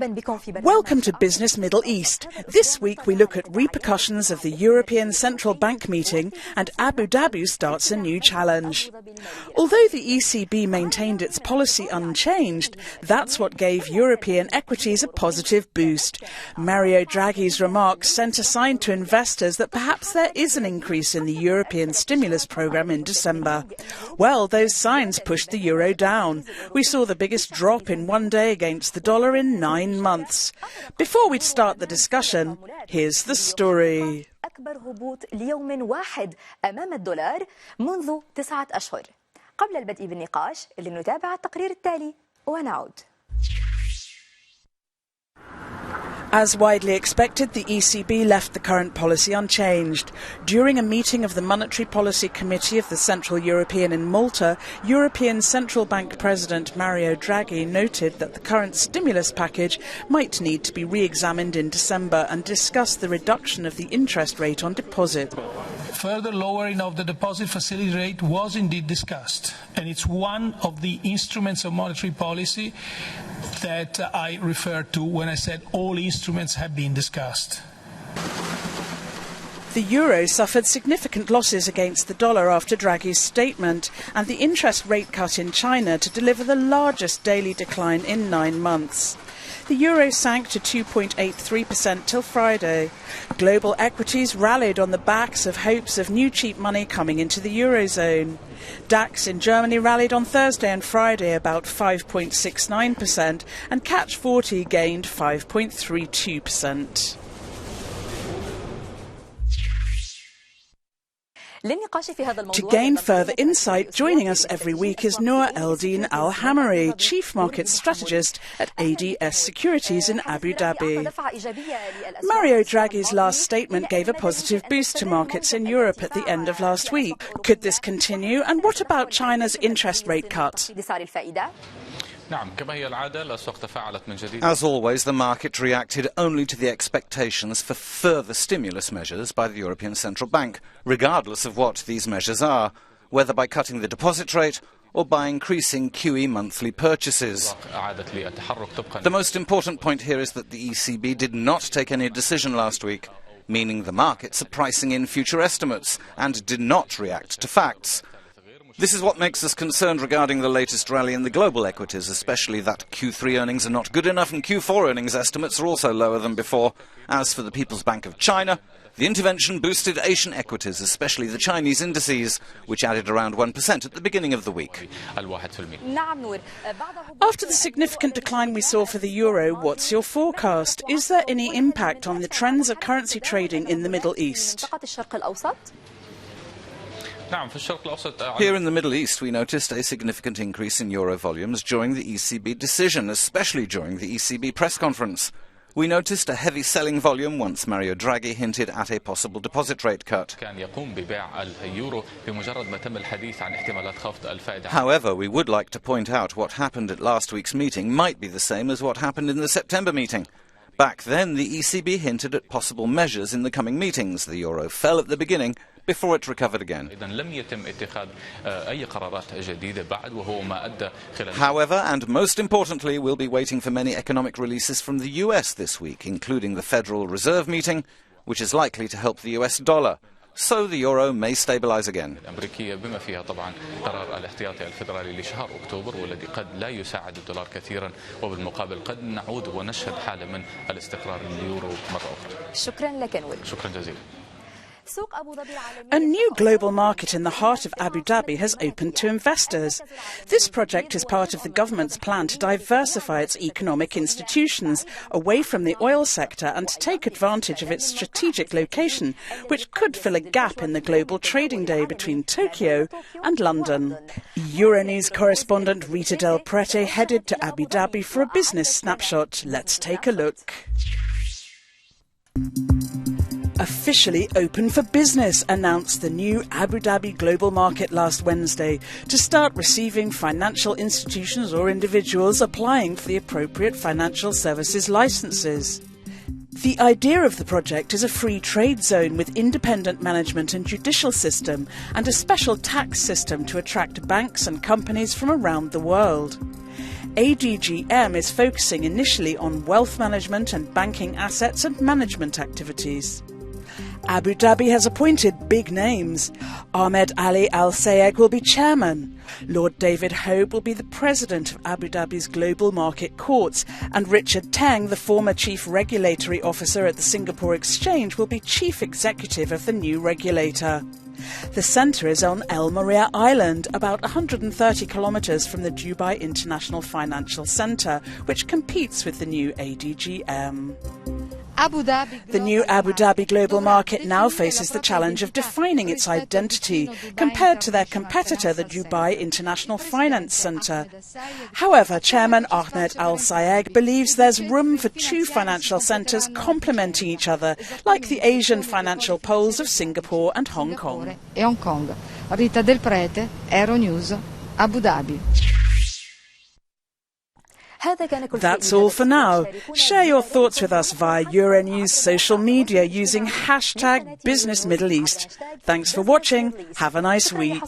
Welcome to Business Middle East. This week we look at repercussions of the European Central Bank meeting, and Abu Dhabi starts a new challenge. Although the ECB maintained its policy unchanged, that's what gave European equities a positive boost. Mario Draghi's remarks sent a sign to investors that perhaps there is an increase in the European stimulus programme in December. Well, those signs pushed the euro down. We saw the biggest drop in one day against the dollar in 9 months. Before we start the discussion, here's the story. أكبر هبوط ليوم واحد أمام الدولار منذ 9 أشهر. قبل البدء بالنقاش لنتابع التقرير التالي ونعود. As widely expected, the ECB left the current policy unchanged. During a meeting of the Monetary Policy Committee of the Central European in Malta, European Central Bank President Mario Draghi noted that the current stimulus package might need to be re-examined in December and discuss the reduction of the interest rate on deposit. Further lowering of the deposit facility rate was indeed discussed, and it's one of the instruments of monetary policy that I referred to when I said all instruments have been discussed. The euro suffered significant losses against the dollar after Draghi's statement, and the interest rate cut in China to deliver the largest daily decline in 9 months. The euro sank to 2.83% till Friday. Global equities rallied on the backs of hopes of new cheap money coming into the eurozone. DAX in Germany rallied on Thursday and Friday about 5.69%, and CAC 40 gained 5.32%. To gain further insight, joining us every week is Noor Eldin Al-Hamari, Chief Market Strategist at ADS Securities in Abu Dhabi. Mario Draghi's last statement gave a positive boost to markets in Europe at the end of last week. Could this continue? And what about China's interest rate cut? As always, the market reacted only to the expectations for further stimulus measures by the European Central Bank, regardless of what these measures are, whether by cutting the deposit rate or by increasing QE monthly purchases. The most important point here is that the ECB did not take any decision last week, meaning the markets are pricing in future estimates and did not react to facts. This is what makes us concerned regarding the latest rally in the global equities, especially that Q3 earnings are not good enough and Q4 earnings estimates are also lower than before. As for the People's Bank of China, the intervention boosted Asian equities, especially the Chinese indices, which added around 1% at the beginning of the week. After the significant decline we saw for the euro, what's your forecast? Is there any impact on the trends of currency trading in the Middle East? Here in the Middle East, we noticed a significant increase in euro volumes during the ECB decision, especially during the ECB press conference. We noticed a heavy selling volume once Mario Draghi hinted at a possible deposit rate cut. However, we would like to point out what happened at last week's meeting might be the same as what happened in the September meeting. Back then, the ECB hinted at possible measures in the coming meetings. The euro fell at the beginning before it recovered again. However, and most importantly, we'll be waiting for many economic releases from the US this week, including the Federal Reserve meeting, which is likely to help the US dollar. So the euro may stabilize again. A new global market in the heart of Abu Dhabi has opened to investors. This project is part of the government's plan to diversify its economic institutions away from the oil sector and to take advantage of its strategic location, which could fill a gap in the global trading day between Tokyo and London. Euronews correspondent Rita Del Prete headed to Abu Dhabi for a business snapshot. Let's take a look. Officially open for business, announced the new Abu Dhabi global market last Wednesday to start receiving financial institutions or individuals applying for the appropriate financial services licenses. The idea of the project is a free trade zone with independent management and judicial system and a special tax system to attract banks and companies from around the world. ADGM is focusing initially on wealth management and banking assets and management activities. Abu Dhabi has appointed big names. Ahmed Ali Al Sayegh will be chairman. Lord David Hope will be the president of Abu Dhabi's Global Market Courts, and Richard Tang, the former chief regulatory officer at the Singapore Exchange, will be chief executive of the new regulator. The centre is on El Maria Island, about 130 kilometres from the Dubai International Financial Centre, which competes with the new ADGM. The new Abu Dhabi Global Market now faces the challenge of defining its identity compared to their competitor, the Dubai International Finance Centre. However, Chairman Ahmed Al Sayegh believes there's room for two financial centres complementing each other, like the Asian financial poles of Singapore and Hong Kong. Rita Del Prete, Aeronews, Abu Dhabi. That's all for now. Share your thoughts with us via Euronews social media using #BusinessMiddleEast. Thanks for watching. Have a nice week.